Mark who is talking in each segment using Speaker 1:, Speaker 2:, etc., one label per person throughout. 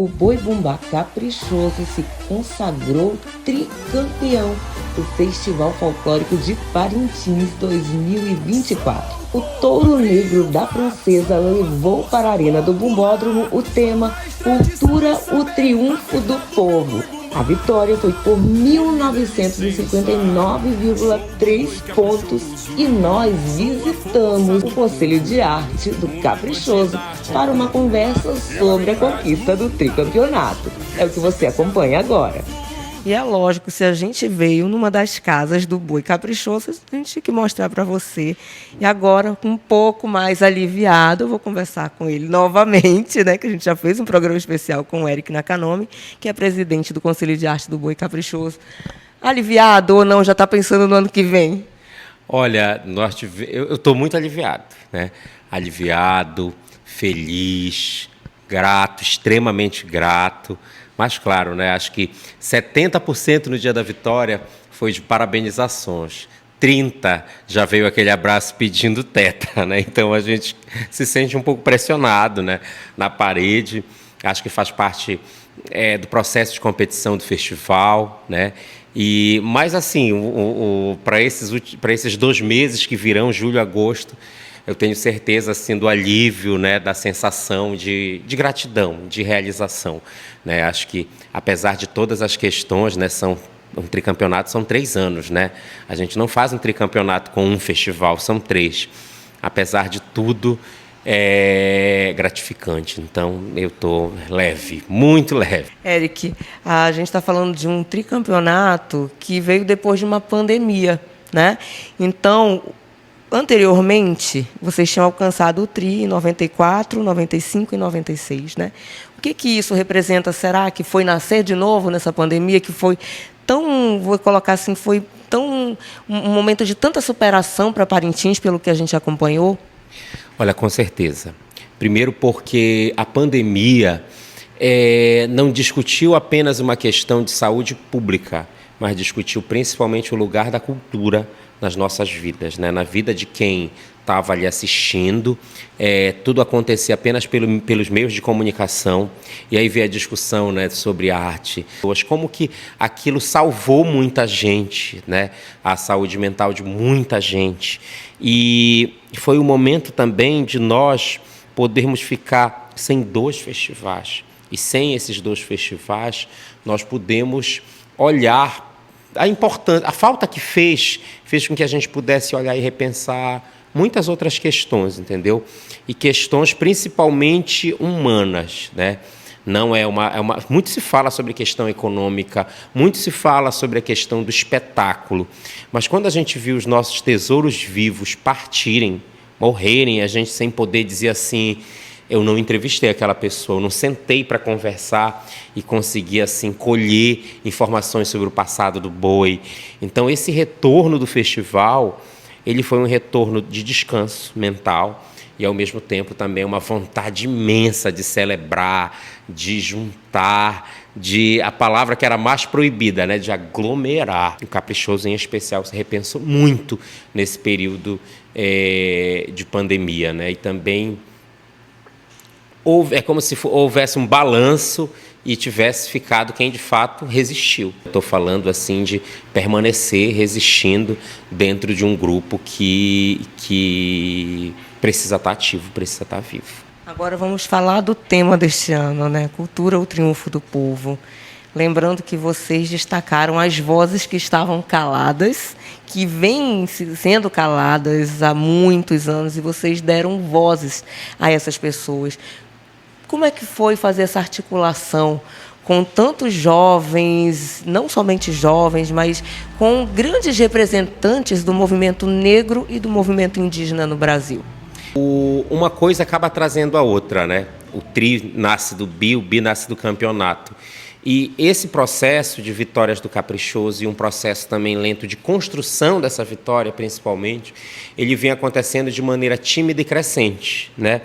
Speaker 1: O Boi Bumbá Caprichoso se consagrou tricampeão do Festival Folclórico de Parintins 2024. O Touro Negro da Princesa levou para a Arena do Bumbódromo o tema Cultura, o Triunfo do Povo. A vitória foi por 1.959,3 pontos e nós visitamos o Conselho de Arte do Caprichoso para uma conversa sobre a conquista do tricampeonato. É o que você acompanha agora. E é lógico, se a gente veio numa das casas do Boi Caprichoso, a gente tinha que mostrar para você. E agora, um pouco mais aliviado, eu vou conversar com ele novamente, né? Que a gente já fez um programa especial com o Eric Nakanomi, que é presidente do Conselho de Arte do Boi Caprichoso. Aliviado ou não? Já está pensando no ano que vem?
Speaker 2: Olha, eu estou muito aliviado, né? Aliviado, feliz, grato, extremamente grato. Mas, claro, né, acho que 70% no dia da vitória foi de parabenizações. 30% já veio aquele abraço pedindo tetra, né? Então, a gente se sente um pouco pressionado, né, na parede. Acho que faz parte do processo de competição do festival, né? Mas, assim, para esses 2 meses que virão, julho e agosto, eu tenho certeza assim, do alívio, né, da sensação de gratidão, de realização, né? Acho que, apesar de todas as questões, né, um tricampeonato são 3 anos. Né? A gente não faz um tricampeonato com um festival, são 3. Apesar de tudo, é gratificante. Então, eu estou leve, muito leve.
Speaker 1: Eric, a gente está falando de um tricampeonato que veio depois de uma pandemia, né? Então, anteriormente, vocês tinham alcançado o tri em 94, 95 e 96, né? O que isso representa? Será que foi nascer de novo nessa pandemia, que foi tão, vou colocar assim, foi tão um momento de tanta superação para Parintins, pelo que a gente acompanhou?
Speaker 2: Olha, com certeza. Primeiro porque a pandemia não discutiu apenas uma questão de saúde pública, mas discutiu principalmente o lugar da cultura nas nossas vidas, né? Na vida de quem estava ali assistindo. Tudo acontecia apenas pelos meios de comunicação, e aí veio a discussão, né, sobre arte. Como que aquilo salvou muita gente, né? A saúde mental de muita gente. E foi o momento também de nós podermos ficar sem 2 festivais. E sem esses 2 festivais, nós pudemos olhar a importância, a falta que fez com que a gente pudesse olhar e repensar muitas outras questões, entendeu? E questões principalmente humanas, né? Não muito se fala sobre questão econômica, muito se fala sobre a questão do espetáculo, mas quando a gente viu os nossos tesouros vivos partirem, morrerem, a gente sem poder dizer assim, eu não entrevistei aquela pessoa, eu não sentei para conversar e conseguir assim, colher informações sobre o passado do boi. Então, esse retorno do festival, ele foi um retorno de descanso mental e, ao mesmo tempo, também uma vontade imensa de celebrar, de juntar, a palavra que era mais proibida, né, de aglomerar. O Caprichoso, em especial, se repensou muito nesse período de pandemia, né, e também é como se houvesse um balanço e tivesse ficado quem de fato resistiu. Estou falando assim de permanecer resistindo dentro de um grupo que precisa estar ativo, precisa estar vivo.
Speaker 1: Agora vamos falar do tema deste ano, né? Cultura, o Triunfo do Povo. Lembrando que vocês destacaram as vozes que estavam caladas, que vêm sendo caladas há muitos anos, e vocês deram vozes a essas pessoas. Como é que foi fazer essa articulação com tantos jovens, não somente jovens, mas com grandes representantes do movimento negro e do movimento indígena no Brasil?
Speaker 2: Uma coisa acaba trazendo a outra, né? O tri nasce do bi, o bi nasce do campeonato. E esse processo de vitórias do Caprichoso e um processo também lento de construção dessa vitória, principalmente, ele vem acontecendo de maneira tímida e crescente, né?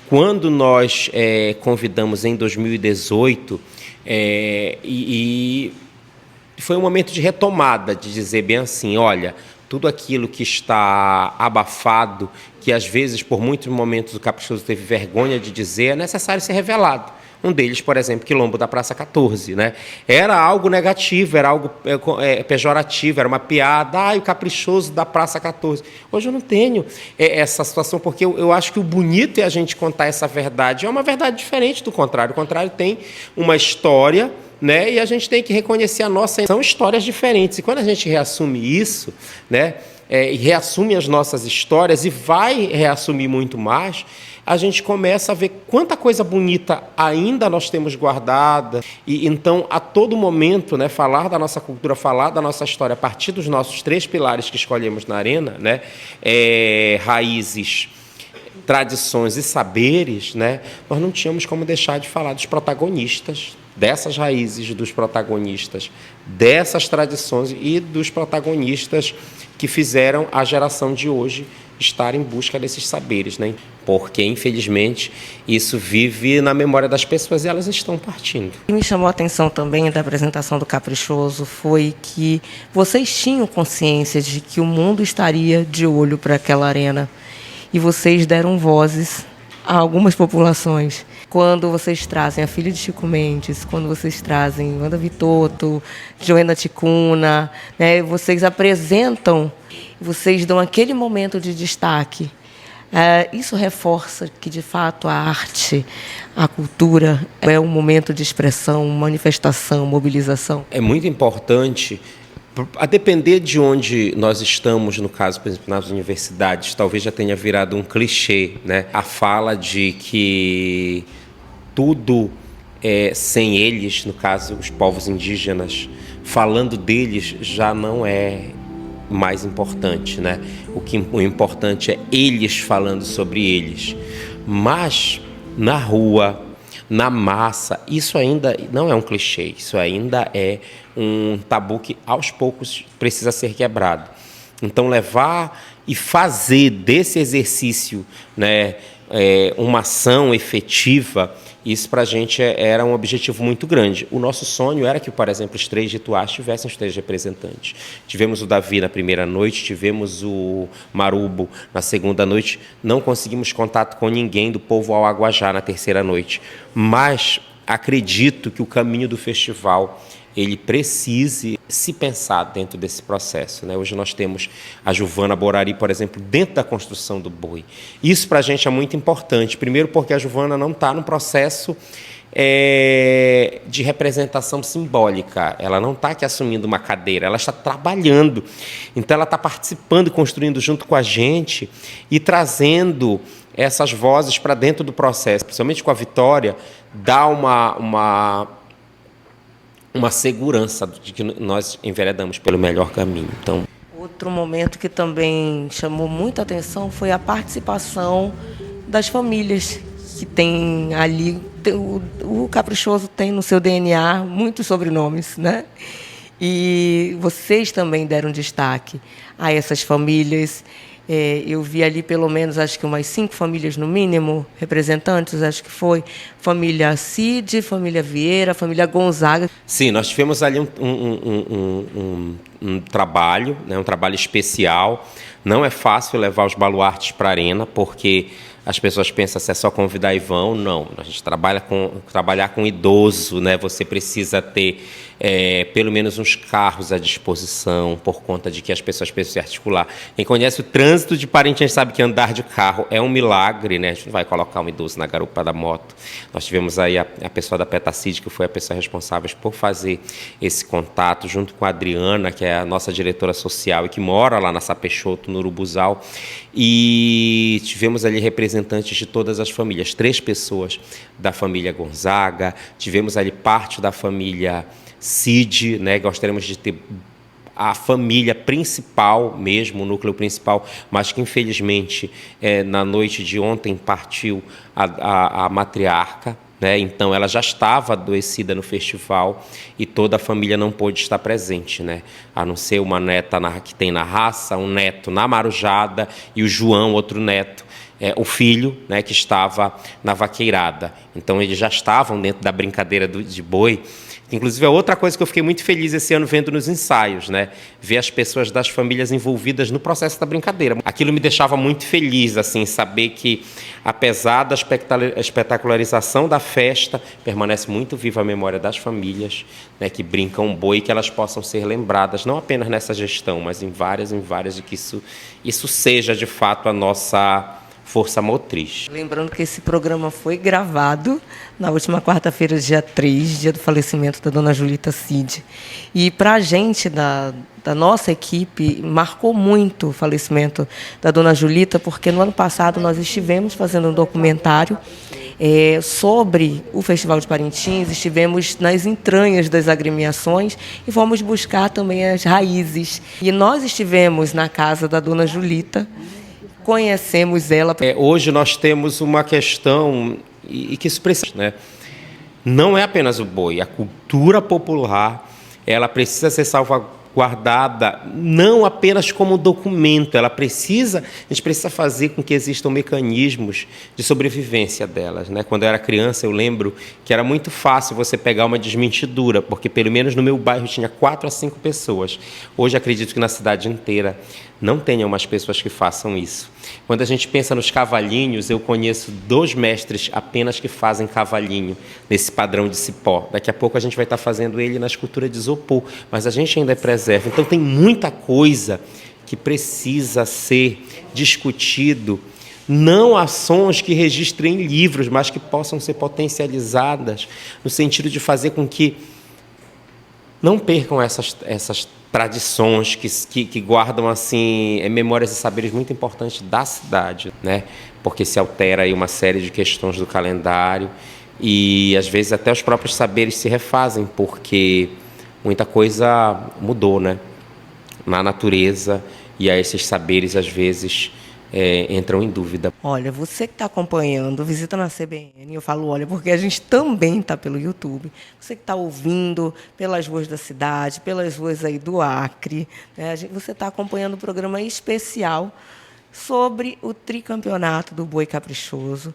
Speaker 2: Quando nós convidamos em 2018, foi um momento de retomada, de dizer bem assim, olha, tudo aquilo que está abafado, que às vezes, por muitos momentos, o Caprichoso teve vergonha de dizer, é necessário ser revelado. Um deles, por exemplo, Quilombo da Praça 14, né? Era algo negativo, era algo pejorativo, era uma piada, o caprichoso da Praça 14. Hoje eu não tenho essa situação, porque eu acho que o bonito é a gente contar essa verdade. É uma verdade diferente do contrário. O contrário tem uma história, né? E a gente tem que reconhecer a nossa. São histórias diferentes. E quando a gente reassume isso, né? E reassume as nossas histórias e vai reassumir muito mais, a gente começa a ver quanta coisa bonita ainda nós temos guardada. E então, a todo momento, né, falar da nossa cultura, falar da nossa história a partir dos nossos 3 pilares que escolhemos na Arena, né, raízes, tradições e saberes, né, nós não tínhamos como deixar de falar dos protagonistas, dessas raízes, dos protagonistas, dessas tradições e dos protagonistas que fizeram a geração de hoje estar em busca desses saberes, né? Porque, infelizmente, isso vive na memória das pessoas e elas estão partindo.
Speaker 3: O que me chamou a atenção também da apresentação do Caprichoso foi que vocês tinham consciência de que o mundo estaria de olho para aquela arena e vocês deram vozes a algumas populações. Quando vocês trazem a filha de Chico Mendes, quando vocês trazem Wanda Vitoto, Joana Ticuna, né, vocês apresentam, vocês dão aquele momento de destaque. Isso reforça que, de fato, a arte, a cultura é um momento de expressão, manifestação, mobilização.
Speaker 2: É muito importante. A depender de onde nós estamos, no caso, por exemplo, nas universidades, talvez já tenha virado um clichê, né? A fala de que tudo sem eles, no caso, os povos indígenas, falando deles já não é mais importante, né? O importante é eles falando sobre eles. Mas, na rua, na massa, isso ainda não é um clichê, isso ainda é um tabu que aos poucos precisa ser quebrado. Então, levar e fazer desse exercício, né, uma ação efetiva, isso para a gente era um objetivo muito grande. O nosso sonho era que, por exemplo, os 3 rituais tivessem os 3 representantes. Tivemos o Davi na primeira noite, tivemos o Marubo na segunda noite, não conseguimos contato com ninguém do povo Auaguajá na terceira noite. Mas acredito que o caminho do festival ele precise se pensar dentro desse processo, né? Hoje nós temos a Giovana Borari, por exemplo, dentro da construção do boi. Isso para a gente é muito importante. Primeiro porque a Giovana não está no processo de representação simbólica. Ela não está aqui assumindo uma cadeira, ela está trabalhando. Então ela está participando e construindo junto com a gente e trazendo essas vozes para dentro do processo, principalmente com a Vitória, dá uma segurança de que nós enveredamos pelo melhor caminho. Então,
Speaker 3: outro momento que também chamou muita atenção foi a participação das famílias que tem ali. O Caprichoso tem no seu DNA muitos sobrenomes, né? E vocês também deram destaque a essas famílias. Eu vi ali pelo menos, acho que umas 5 famílias no mínimo, representantes, acho que foi família Cid, família Vieira, família Gonzaga.
Speaker 2: Sim, nós tivemos ali um trabalho, né, um trabalho especial. Não é fácil levar os baluartes para a arena, porque as pessoas pensam se é só convidar e vão. Não, a gente trabalhar com idoso, né? Você precisa ter pelo menos uns carros à disposição, por conta de que as pessoas precisam se articular. Quem conhece o trânsito de Parintins sabe que andar de carro é um milagre, né? A gente não vai colocar um idoso na garupa da moto. Nós tivemos aí a pessoa da Petacid, que foi a pessoa responsável por fazer esse contato, junto com a Adriana, que é a nossa diretora social e que mora lá na Sapeixoto, no Urubuzal. E tivemos ali representantes de todas as famílias, 3 pessoas da família Gonzaga, tivemos ali parte da família Cid, né? Gostaríamos de ter a família principal mesmo, o núcleo principal, mas que infelizmente na noite de ontem partiu a matriarca, né? Então ela já estava adoecida no festival e toda a família não pôde estar presente, né? A não ser uma neta que tem na Raça, um neto na Marujada e o João, outro neto, o filho, né, que estava na vaqueirada. Então eles já estavam dentro da brincadeira de boi. Inclusive, é outra coisa que eu fiquei muito feliz esse ano vendo nos ensaios, né? Ver as pessoas das famílias envolvidas no processo da brincadeira. Aquilo me deixava muito feliz, assim, saber que, apesar da espetacularização da festa, permanece muito viva a memória das famílias, né, que brincam boi, e que elas possam ser lembradas, não apenas nessa gestão, mas em várias, de que isso seja, de fato, a nossa força motriz.
Speaker 3: Lembrando que esse programa foi gravado na última quarta-feira, dia 3, dia do falecimento da dona Julita Cid. E para a gente, da nossa equipe, marcou muito o falecimento da dona Julita, porque no ano passado nós estivemos fazendo um documentário sobre o Festival de Parintins, estivemos nas entranhas das agremiações e fomos buscar também as raízes. E nós estivemos na casa da dona Julita, conhecemos ela.
Speaker 2: Hoje nós temos uma questão, e que isso precisa, né? Não é apenas o boi, a cultura popular, ela precisa ser salvaguardada não apenas como documento, a gente precisa fazer com que existam mecanismos de sobrevivência delas, né? Quando eu era criança, eu lembro que era muito fácil você pegar uma desmentidura, porque pelo menos no meu bairro tinha 4 a 5 pessoas. Hoje acredito que na cidade inteira não tenham mais pessoas que façam isso. Quando a gente pensa nos cavalinhos, eu conheço 2 mestres apenas que fazem cavalinho nesse padrão de cipó. Daqui a pouco a gente vai estar fazendo ele na escultura de isopor, mas a gente ainda preserva. Então tem muita coisa que precisa ser discutido, não ações que registrem livros, mas que possam ser potencializadas no sentido de fazer com que não percam essas tradições que guardam assim memórias e saberes muito importantes da cidade, né? Porque se altera aí uma série de questões do calendário e às vezes até os próprios saberes se refazem, porque muita coisa mudou, né, na natureza, e aí esses saberes às vezes entram em dúvida.
Speaker 3: Olha, você que está acompanhando, visita na CBN, eu falo, olha, porque a gente também está pelo YouTube. Você que está ouvindo pelas ruas da cidade, pelas ruas aí do Acre, né, você está acompanhando o programa especial sobre o tricampeonato do Boi Caprichoso.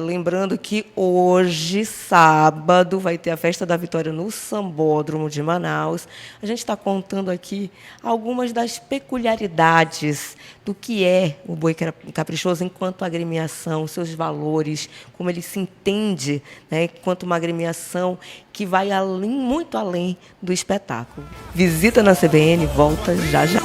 Speaker 3: Lembrando que hoje, sábado, vai ter a Festa da Vitória no Sambódromo de Manaus. A gente está contando aqui algumas das peculiaridades do que é o Boi Caprichoso enquanto agremiação, seus valores, como ele se entende, né, enquanto uma agremiação que vai muito além do espetáculo. Visita na CBN, volta já já.